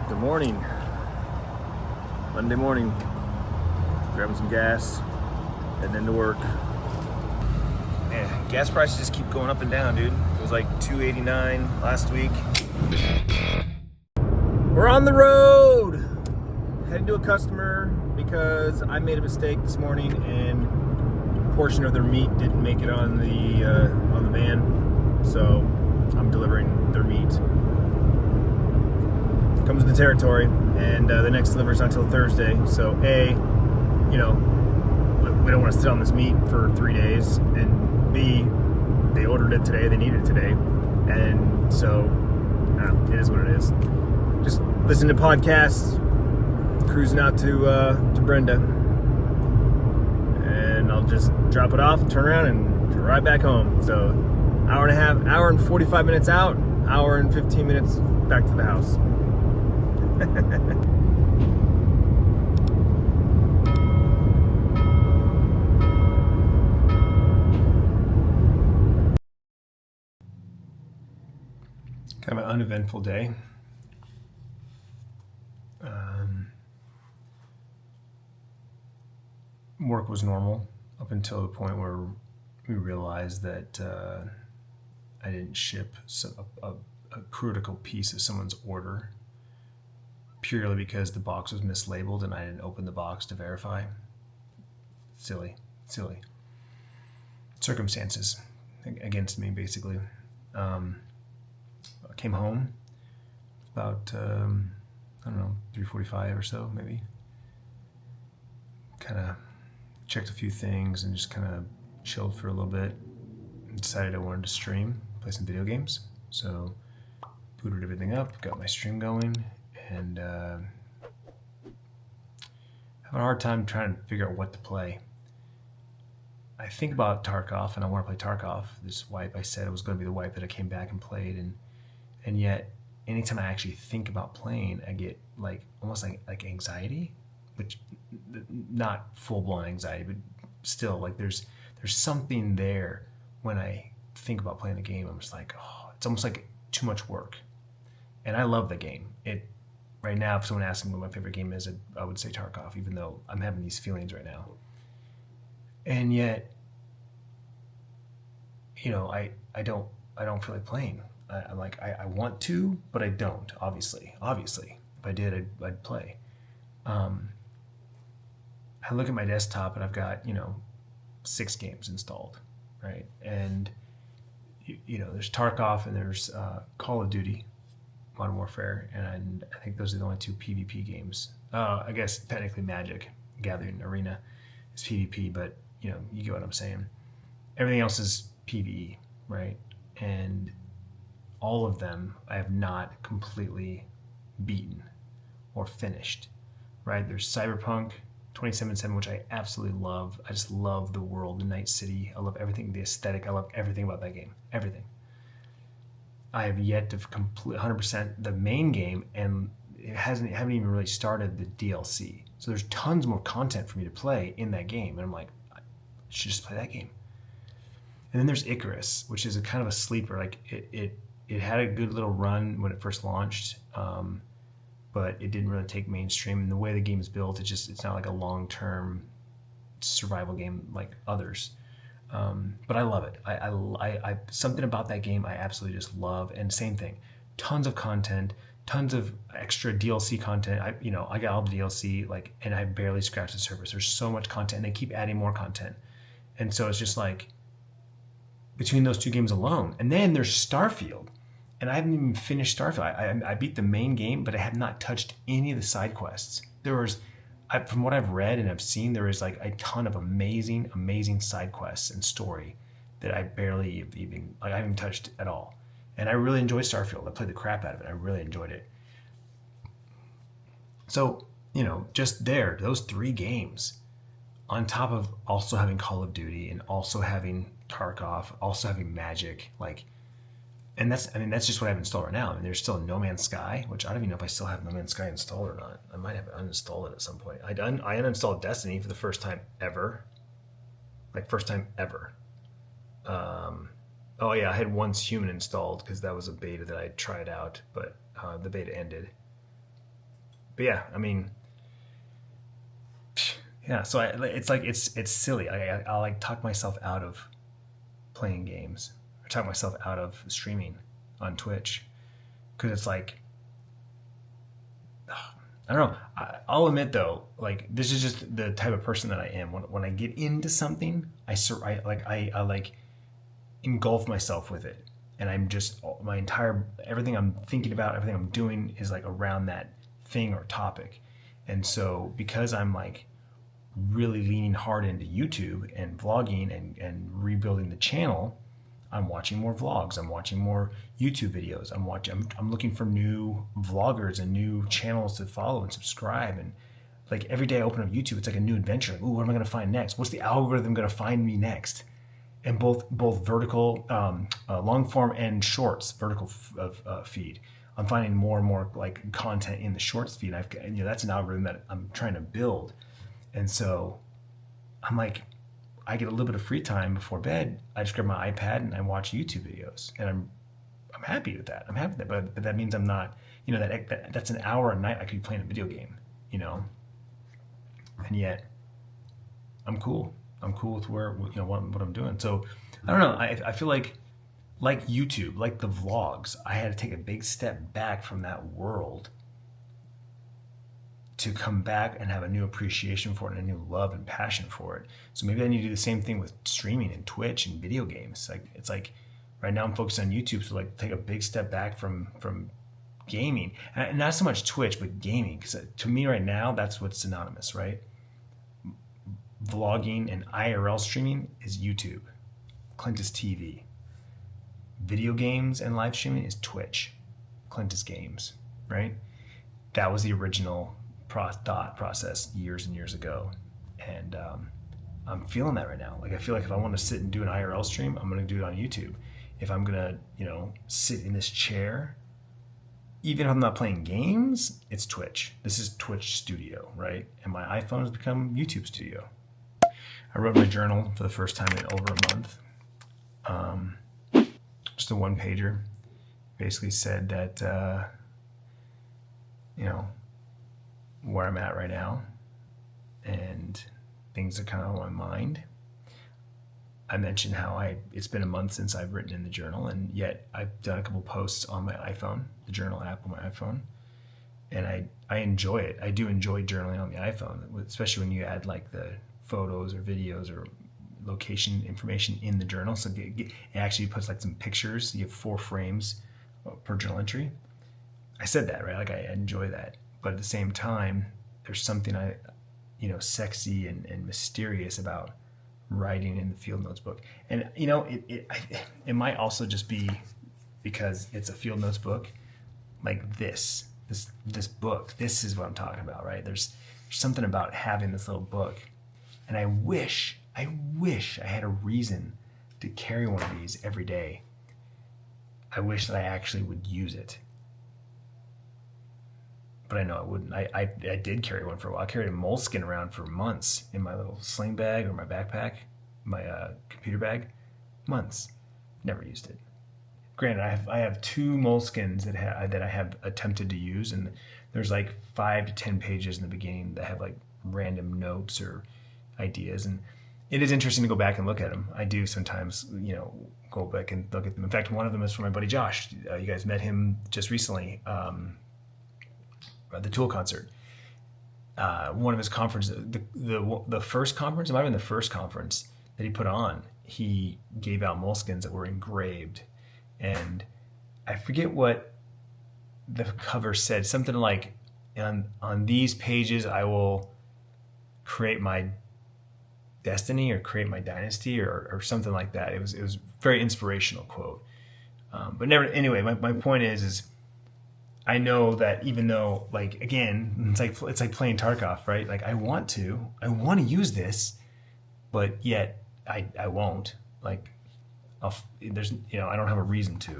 Good morning. Monday morning. Grabbing some gas, heading into work. Man, gas prices just keep going up and down, dude. It was like $2.89 last week. We're on the road! Heading to a customer because I made a mistake this morning and a portion of their meat didn't make it on the van. So I'm delivering their meat. Comes with the territory, and the next delivery is not until Thursday. So A, we don't want to sit on this meat for 3 days, and B, they ordered it today, they needed it today, and so it is what it is. Just listen to podcasts, cruising out to Brenda, and I'll just drop it off, turn around, and drive back home. So hour and 45 minutes out, hour and 15 minutes back to the house. Kind of an uneventful day. Work was normal up until the point where we realized that I didn't ship a critical piece of someone's order purely because the box was mislabeled and I didn't open the box to verify. Silly circumstances against me, basically. I came home about 3:45 or so, maybe. Kind of checked a few things and just kind of chilled for a little bit. Decided I wanted to stream, play some video games. So booted everything up, got my stream going, and having a hard time trying to figure out what to play. I think about Tarkov, and I want to play Tarkov. This wipe, I said it was going to be the wipe that I came back and played, and yet anytime I actually think about playing, I get almost like anxiety, which not full-blown anxiety, but still there's something there when I think about playing the game. I'm just like, oh, it's almost like too much work. And I love the game. Right now, if someone asked me what my favorite game is, I would say Tarkov, even though I'm having these feelings right now. And yet, I don't feel like playing. I'm like, I want to, but I don't, obviously. If I did, I'd play. I look at my desktop and I've got, 6 games installed, right? And, there's Tarkov and there's Call of Duty, Modern Warfare, and I think those are the only 2 PvP games. I guess technically Magic, Gathering Arena is PvP, but, you get what I'm saying. Everything else is PvE, right? And all of them I have not completely beaten or finished, right? There's Cyberpunk 2077, which I absolutely love. I just love the world, the Night City. I love everything, the aesthetic. I love everything about that game, everything. I have yet to complete 100% the main game, and haven't even really started the DLC. So there's tons more content for me to play in that game, and I'm like, I should just play that game. And then there's Icarus, which is a kind of a sleeper. It had a good little run when it first launched, but it didn't really take mainstream. And the way the game is built, it's not like a long-term survival game like others. But I love it. I something about that game I absolutely just love. And same thing, tons of content, tons of extra DLC content. I got all the DLC, and I barely scratched the surface. There's so much content, and they keep adding more content. And so it's just between those 2 games alone. And then there's Starfield, and I haven't even finished Starfield. I beat the main game, but I have not touched any of the side quests. From what I've read and I've seen, there is a ton of amazing side quests and story that I barely even, I haven't touched at all. And I really enjoyed Starfield. I played the crap out of it. I really enjoyed it. So, just those 3 games, on top of also having Call of Duty and also having Tarkov, also having Magic, and that's just what I have installed right now. There's still No Man's Sky, which I don't even know if I still have No Man's Sky installed or not. I might have uninstalled it at some point. I uninstalled Destiny for the first time ever. First time ever. Oh yeah, I had Once Human installed because that was a beta that I tried out, but the beta ended. But yeah, I mean, yeah. So it's silly. I'll like talk myself out of playing games or talk myself out of streaming on Twitch because it's like I don't know. I'll admit though, like this is just the type of person that I am. When I get into something, I like engulf myself with it, and I'm just my entire everything I'm thinking about, everything I'm doing is like around that thing or topic. And so because I'm like really leaning hard into YouTube and vlogging and rebuilding the channel, I'm watching more vlogs. I'm watching more YouTube videos. I'm looking for new vloggers and new channels to follow and subscribe. And like every day I open up YouTube, it's like a new adventure. Like, ooh, what am I going to find next? What's the algorithm going to find me next? And both vertical, long form and shorts, vertical feed. I'm finding more and more like content in the shorts feed. That's an algorithm that I'm trying to build. And so I'm like, I get a little bit of free time before bed. I just grab my iPad and I watch YouTube videos, and I'm happy with that. I'm happy with that, but that means I'm not, that's an hour a night I could be playing a video game, and yet I'm cool. I'm cool with where what I'm doing. So I don't know. I feel like YouTube, like the vlogs, I had to take a big step back from that world to come back and have a new appreciation for it and a new love and passion for it. So maybe I need to do the same thing with streaming and Twitch and video games. It's like right now I'm focused on YouTube, so like take a big step back from gaming, and not so much Twitch, but gaming, because to me right now that's what's synonymous, right? Vlogging and IRL streaming is YouTube, Clintus.tv. Video games and live streaming is Twitch, Clintus Games, right? That was the original thought process years and years ago, and I'm feeling that right now. Like I feel like if I want to sit and do an IRL stream, I'm going to do it on YouTube. If I'm going to sit in this chair, even if I'm not playing games, it's Twitch. This is Twitch Studio, right? And my iPhone has become YouTube Studio. I wrote my journal for the first time in over a month. Just a one pager. Basically said that where I'm at right now, and things are kind of on my mind. I mentioned how it's been a month since I've written in the journal, and yet I've done a couple posts on my iPhone, the journal app on my iPhone, and I enjoy it. I do enjoy journaling on the iPhone, especially when you add like the photos or videos or location information in the journal. So it actually puts like some pictures. You have 4 frames per journal entry. I said that, right? Like I enjoy that. But at the same time, there's something sexy and mysterious about writing in the field notes book. And it might also just be because it's a field notes book, like this book. This is what I'm talking about, right? There's something about having this little book, and I wish I had a reason to carry one of these every day. I wish that I actually would use it. But I know I wouldn't. I did carry one for a while. I carried a moleskin around for months in my little sling bag or my backpack, my computer bag, months. Never used it. Granted, I have 2 moleskins that I have attempted to use, and there's like 5 to 10 pages in the beginning that have like random notes or ideas, and it is interesting to go back and look at them. I do sometimes, go back and look at them. In fact, one of them is from my buddy Josh. You guys met him just recently. The Tool concert, one of his conferences, the first conference, it might have been the first conference that he put on, he gave out moleskins that were engraved, and I forget what the cover said, something like, on these pages I will create my destiny or create my dynasty or something like that. It was a very inspirational quote, but never. Anyway, my point is I know that even though, like, again, it's like playing Tarkov, right? Like I want to use this, but yet I won't. Like, I don't have a reason to.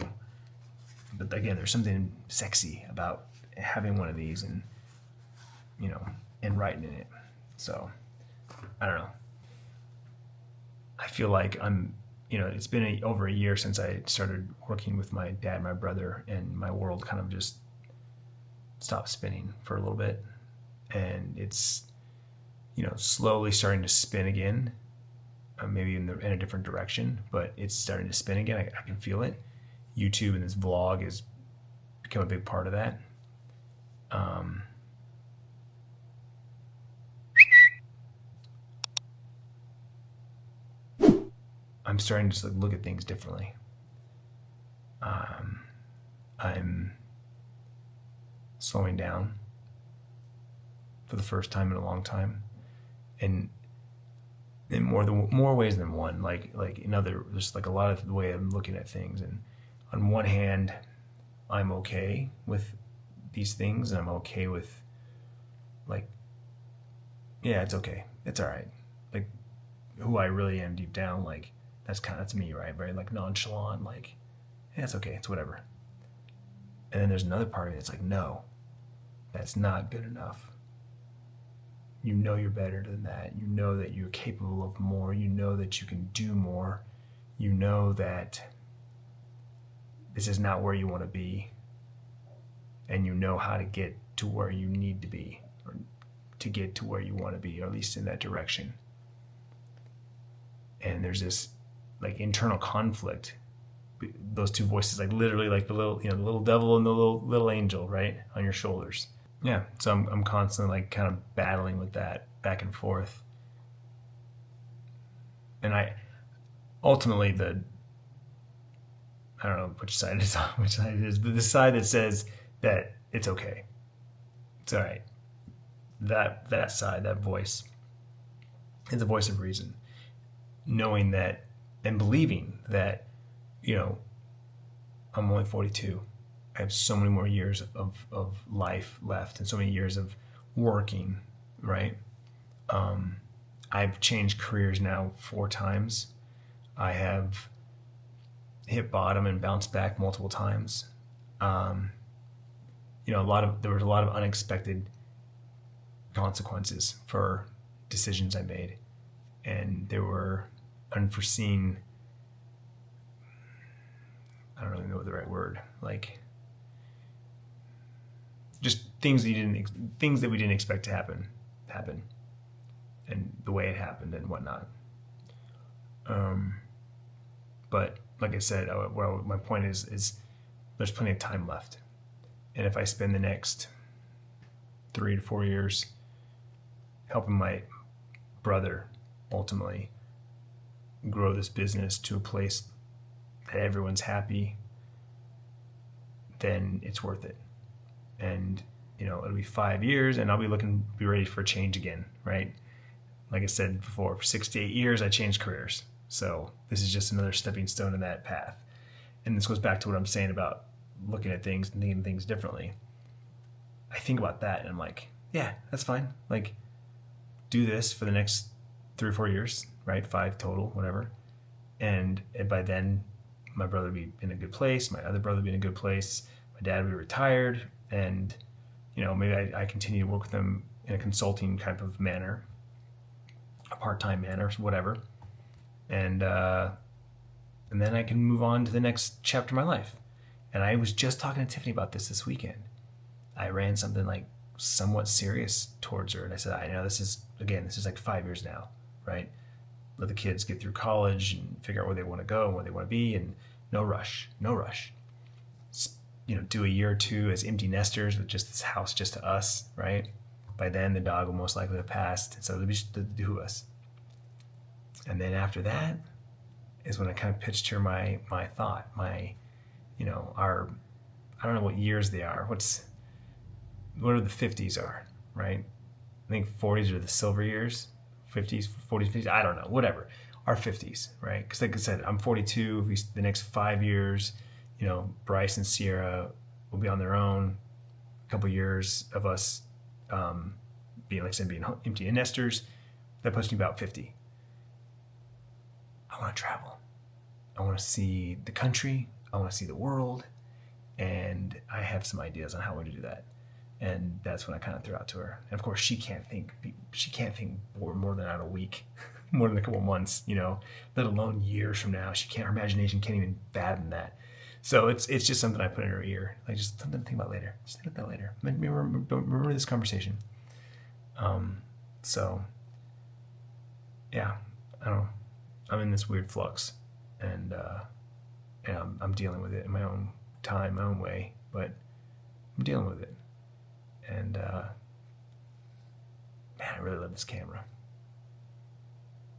But again, there's something sexy about having one of these and writing in it. So I don't know. I feel like it's been over a year since I started working with my dad, my brother, and my world kind of just stopped spinning for a little bit. and it's, slowly starting to spin again, maybe in a different direction, but it's starting to spin again. I can feel it. YouTube and this vlog has become a big part of that. I'm starting to just look at things differently. I'm slowing down for the first time in a long time, and in more ways than one. There's like a lot of the way I'm looking at things, and on one hand, I'm okay with these things, and I'm okay with it's okay, it's all right. Like who I really am deep down, that's me, right? Very nonchalant, it's okay, it's whatever. And then there's another part of it. It's like, no, that's not good enough. You know you're better than that. You know that you're capable of more. You know that you can do more. You know that this is not where you want to be. And you know how to get to where you need to be, or to get to where you want to be, or at least in that direction. And there's this internal conflict. Those two voices, literally the little, the little devil and the little angel, right, on your shoulders. Yeah, so I'm constantly kind of battling with that back and forth. And I ultimately I don't know which side it is, but the side that says that it's okay, it's all right. That side, that voice, is the voice of reason, knowing that and believing that, I'm only 42. I have so many more years of life left, and so many years of working, right? I've changed careers now 4 times. I have hit bottom and bounced back multiple times. There was a lot of unexpected consequences for decisions I made, and there were unforeseen, I don't really know the right word, just things that we didn't expect to happen, and the way it happened and whatnot. But like I said, my point is there's plenty of time left, and if I spend the next 3 to 4 years helping my brother ultimately grow this business to a place that everyone's happy, then it's worth it. And it'll be 5 years, and I'll be ready for a change again, right? Like I said before, for 6 to 8 years I changed careers, so this is just another stepping stone in that path. And this goes back to what I'm saying about looking at things and thinking things differently. I think about that and I'm like, yeah, that's fine. Do this for the next 3 or 4 years, right? 5 total, whatever. And by then, my brother would be in a good place. My other brother would be in a good place. My dad would be retired. And, maybe I continue to work with them in a consulting type of manner, a part-time manner, whatever. And then I can move on to the next chapter of my life. And I was just talking to Tiffany about this weekend. I ran something somewhat serious towards her. And I said, I know this is 5 years now, right? Let the kids get through college and figure out where they want to go and where they want to be, and no rush. Do a year or 2 as empty nesters with just this house just to us, right? By then the dog will most likely have passed, so it'll be just the 2 of us. And then after that is when I kind of pitched her my thought, our, I don't know what years they are. What are the 50s are, right? I think 40s are the silver years. 50s, 40s, 50s, I don't know, whatever, our 50s, right? Because like I said, I'm 42, the next 5 years, Bryce and Sierra will be on their own, a couple years of us being empty nesters, that puts me about 50. I want to travel. I want to see the country, I want to see the world, and I have some ideas on how to do that. And that's when I kind of threw out to her. And of course, she can't think more than out a week, more than a couple months, let alone years from now. Her imagination can't even fathom that. So it's just something I put in her ear, just something to think about later. Just think about that later. Remember this conversation. So yeah, I don't know. I'm in this weird flux, and I'm dealing with it in my own time, my own way, but I'm dealing with it. And man, I really love this camera.